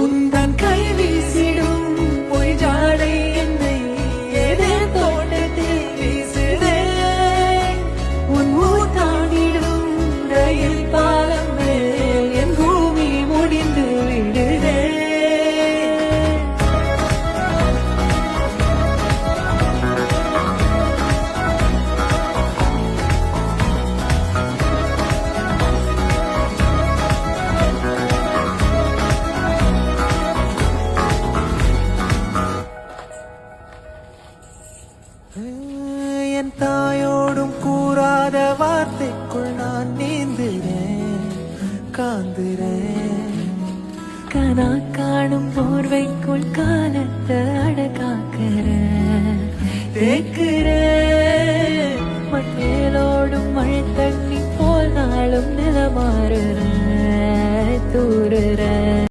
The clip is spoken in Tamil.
உந்தன் கை வீசிடும் பொய் ஜாடை என்னை ஏதே தோட்டத்தில் வீசுதே. உன் ஊர் தாண்டிடும் ரயில் பாலம் மேல் என் பூமி முடிந்து விடுதே. என் தாயோடும் கூறாத வார்த்தைக்குள் நான் நீந்துறேன், காந்துறேன். கனா காணும் போர்வைக்குள் காலத்தை அடக்காக்குறேன், தேக்குறேன். மண்ணேலோடும் மழை தண்ணி போல் நாளும் நிலமாறுறேன், தூறுறேன்.